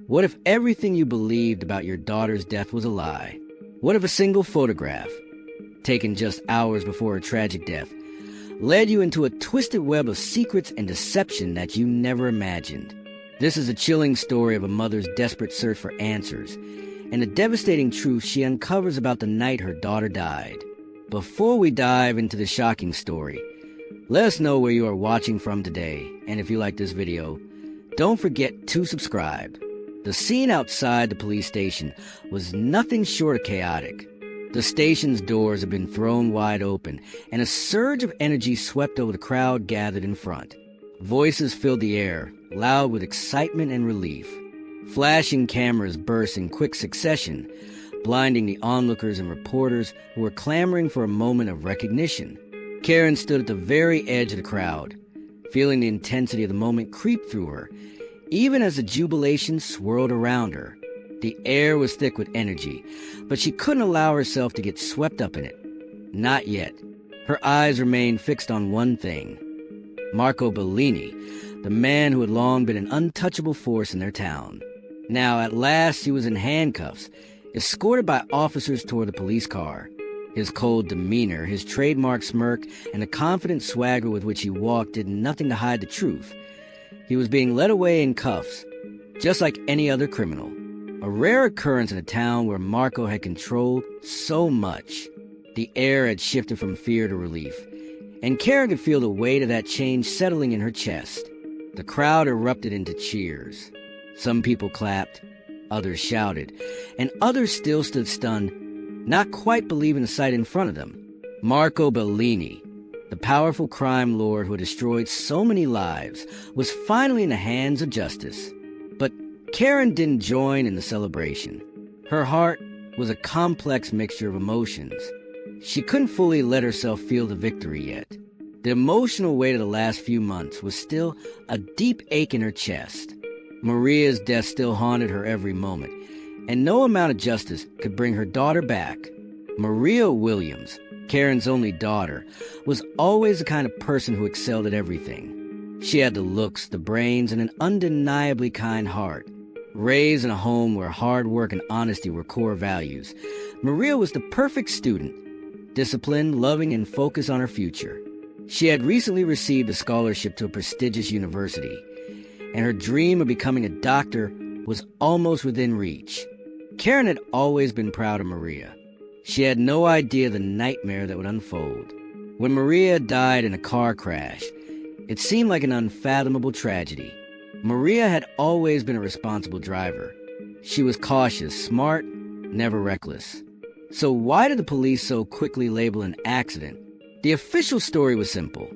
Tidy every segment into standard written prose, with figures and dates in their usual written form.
What if everything you believed about your daughter's death was a lie? What if a single photograph, taken just hours before her tragic death, led you into a twisted web of secrets and deception that you never imagined? This is a chilling story of a mother's desperate search for answers and the devastating truth she uncovers about the night her daughter died. Before we dive into the shocking story, let us know where you are watching from today, and if you like this video, don't forget to subscribe. The scene outside the police station was nothing short of chaotic. The station's doors had been thrown wide open, and a surge of energy swept over the crowd gathered in front. Voices filled the air, loud with excitement and relief. Flashing cameras burst in quick succession, blinding the onlookers and reporters who were clamoring for a moment of recognition. Karen stood at the very edge of the crowd, feeling the intensity of the moment creep through her, even as the jubilation swirled around her. The air was thick with energy, but she couldn't allow herself to get swept up in it. Not yet. Her eyes remained fixed on one thing: Marco Bellini, the man who had long been an untouchable force in their town. Now, at last, he was in handcuffs, escorted by officers toward the police car. His cold demeanor, his trademark smirk, and the confident swagger with which he walked did nothing to hide the truth. He was being led away in cuffs, just like any other criminal. A rare occurrence in a town where Marco had controlled so much. The air had shifted from fear to relief, and Karen could feel the weight of that change settling in her chest. The crowd erupted into cheers. Some people clapped, others shouted, and others still stood stunned, not quite believing the sight in front of them. Marco Bellini, the powerful crime lord who had destroyed so many lives, was finally in the hands of justice. But Karen didn't join in the celebration. Her heart was a complex mixture of emotions. She couldn't fully let herself feel the victory yet. The emotional weight of the last few months was still a deep ache in her chest. Maria's death still haunted her every moment, and no amount of justice could bring her daughter back. Maria Williams, Karen's only daughter, was always the kind of person who excelled at everything. She had the looks, the brains, and an undeniably kind heart. Raised in a home where hard work and honesty were core values, Maria was the perfect student, disciplined, loving, and focused on her future. She had recently received a scholarship to a prestigious university, and her dream of becoming a doctor was almost within reach. Karen had always been proud of Maria. She had no idea the nightmare that would unfold. When Maria died in a car crash, it seemed like an unfathomable tragedy. Maria had always been a responsible driver. She was cautious, smart, never reckless. So why did the police so quickly label an accident? The official story was simple.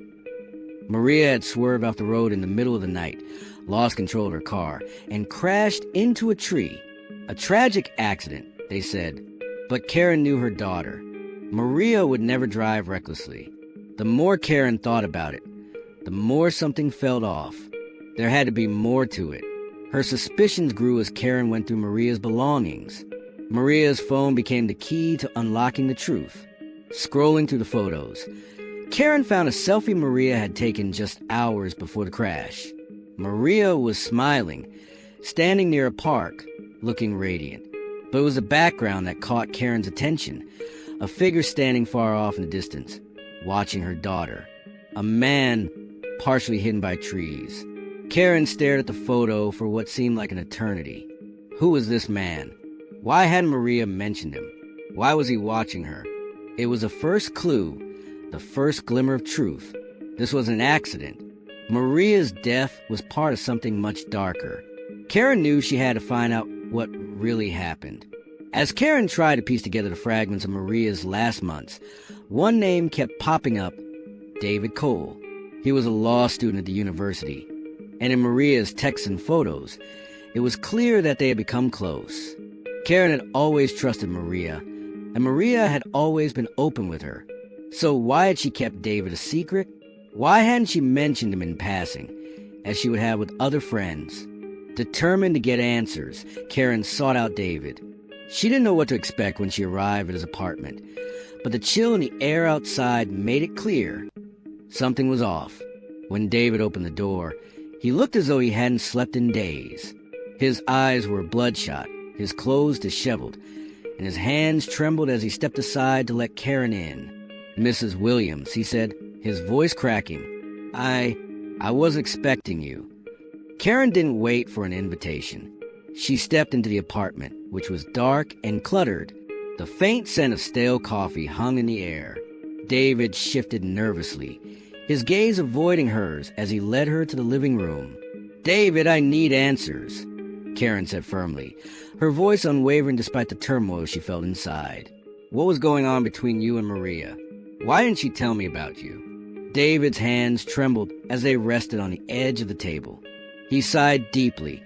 Maria had swerved off the road in the middle of the night, lost control of her car, and crashed into a tree. A tragic accident, they said. But Karen knew her daughter. Maria would never drive recklessly. The more Karen thought about it, the more something felt off. There had to be more to it. Her suspicions grew as Karen went through Maria's belongings. Maria's phone became the key to unlocking the truth. Scrolling through the photos, Karen found a selfie Maria had taken just hours before the crash. Maria was smiling, standing near a park, looking radiant. But it was the background that caught Karen's attention. A figure standing far off in the distance, watching her daughter. A man partially hidden by trees. Karen stared at the photo for what seemed like an eternity. Who was this man? Why hadn't Maria mentioned him? Why was he watching her? It was the first clue, the first glimmer of truth. This was an accident. Maria's death was part of something much darker. Karen knew she had to find out what really happened. As Karen tried to piece together the fragments of Maria's last months, one name kept popping up: David Cole. He was a law student at the university, and in Maria's texts and photos, it was clear that they had become close. Karen had always trusted Maria, and Maria had always been open with her. So why had she kept David a secret? Why hadn't she mentioned him in passing, as she would have with other friends? Determined to get answers, Karen sought out David. She didn't know what to expect when she arrived at his apartment, but the chill in the air outside made it clear something was off. When David opened the door, he looked as though he hadn't slept in days. His eyes were bloodshot, his clothes disheveled, and his hands trembled as he stepped aside to let Karen in. "Mrs. Williams," he said, his voice cracking. I was expecting you." Karen didn't wait for an invitation. She stepped into the apartment, which was dark and cluttered. The faint scent of stale coffee hung in the air. David shifted nervously, his gaze avoiding hers as he led her to the living room. "David, I need answers," Karen said firmly, her voice unwavering despite the turmoil she felt inside. "What was going on between you and Maria? Why didn't she tell me about you?" David's hands trembled as they rested on the edge of the table. He sighed deeply,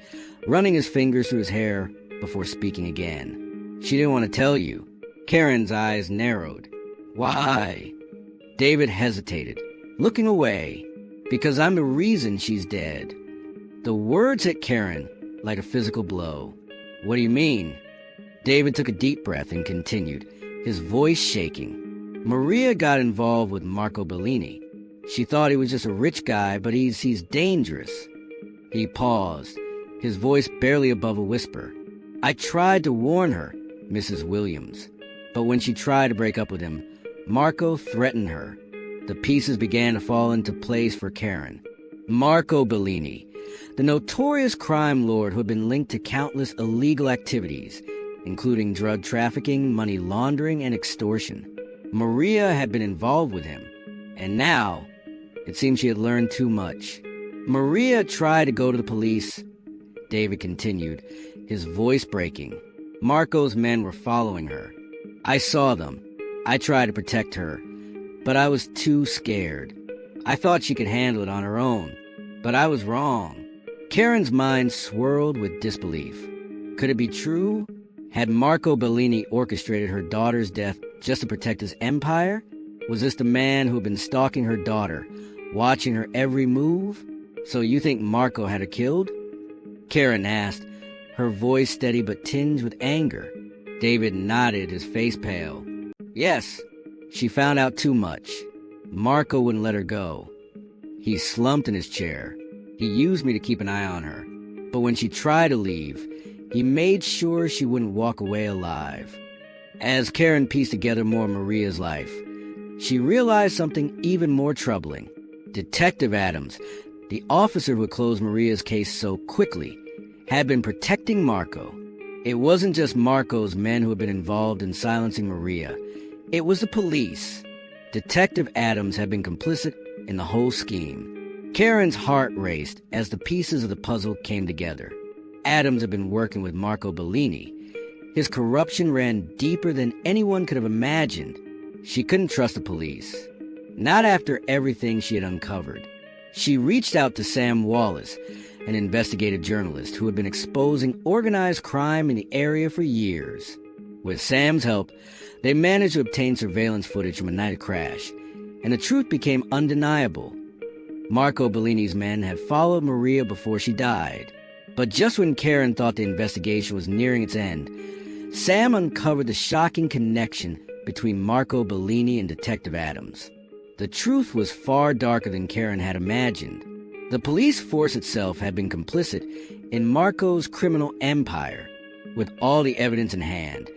running his fingers through his hair before speaking again. "She didn't want to tell you." Karen's eyes narrowed. "Why?" David hesitated, looking away. "Because I'm the reason she's dead." The words hit Karen like a physical blow. "What do you mean?" David took a deep breath and continued, his voice shaking. "Maria got involved with Marco Bellini. She thought he was just a rich guy, but he's dangerous." He paused, his voice barely above a whisper. "I tried to warn her, Mrs. Williams, but when she tried to break up with him, Marco threatened her." The pieces began to fall into place for Karen. Marco Bellini, the notorious crime lord who had been linked to countless illegal activities, including drug trafficking, money laundering, and extortion. Maria had been involved with him, and now it seemed she had learned too much. "Maria tried to go to the police," David continued, his voice breaking. "Marco's men were following her. I saw them. I tried to protect her, but I was too scared. I thought she could handle it on her own, but I was wrong." Karen's mind swirled with disbelief. Could it be true? Had Marco Bellini orchestrated her daughter's death just to protect his empire? Was this the man who had been stalking her daughter, watching her every move? "So you think Marco had her killed?" Karen asked, her voice steady but tinged with anger. David nodded, his face pale. "Yes, she found out too much. Marco wouldn't let her go. He slumped in his chair. He used me to keep an eye on her. But when she tried to leave, he made sure she wouldn't walk away alive." As Karen pieced together more of Maria's life, she realized something even more troubling. Detective Adams, the officer who had closed Maria's case so quickly, had been protecting Marco. It wasn't just Marco's men who had been involved in silencing Maria. It was the police. Detective Adams had been complicit in the whole scheme. Karen's heart raced as the pieces of the puzzle came together. Adams had been working with Marco Bellini. His corruption ran deeper than anyone could have imagined. She couldn't trust the police. Not after everything she had uncovered. She reached out to Sam Wallace, an investigative journalist who had been exposing organized crime in the area for years. With Sam's help, they managed to obtain surveillance footage from a night of crash, and the truth became undeniable. Marco Bellini's men had followed Maria before she died. But just when Karen thought the investigation was nearing its end, Sam uncovered the shocking connection between Marco Bellini and Detective Adams. The truth was far darker than Karen had imagined. The police force itself had been complicit in Marco's criminal empire. With all the evidence in hand,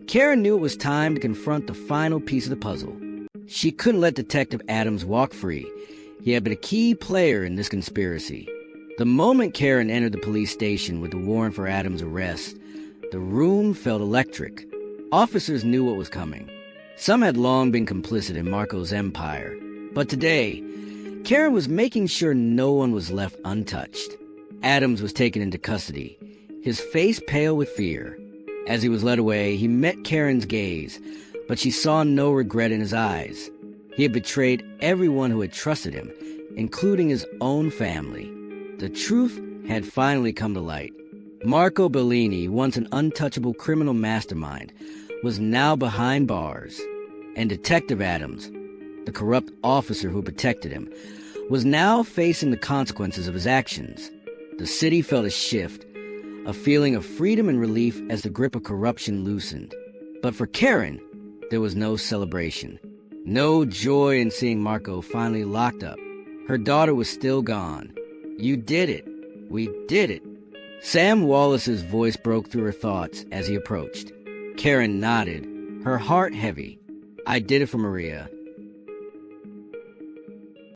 Karen knew it was time to confront the final piece of the puzzle. She couldn't let Detective Adams walk free. He had been a key player in this conspiracy. The moment Karen entered the police station with the warrant for Adams' arrest, the room felt electric. Officers knew what was coming. Some had long been complicit in Marco's empire. But today, Karen was making sure no one was left untouched. Adams was taken into custody, his face pale with fear. As he was led away, he met Karen's gaze, but she saw no regret in his eyes. He had betrayed everyone who had trusted him, including his own family. The truth had finally come to light. Marco Bellini, once an untouchable criminal mastermind, was now behind bars. And Detective Adams, the corrupt officer who protected him, was now facing the consequences of his actions. The city felt a shift, a feeling of freedom and relief as the grip of corruption loosened. But for Karen, there was no celebration. No joy in seeing Marco finally locked up. Her daughter was still gone. "You did it. We did it," Sam Wallace's voice broke through her thoughts as he approached. Karen nodded, her heart heavy. "I did it for Maria.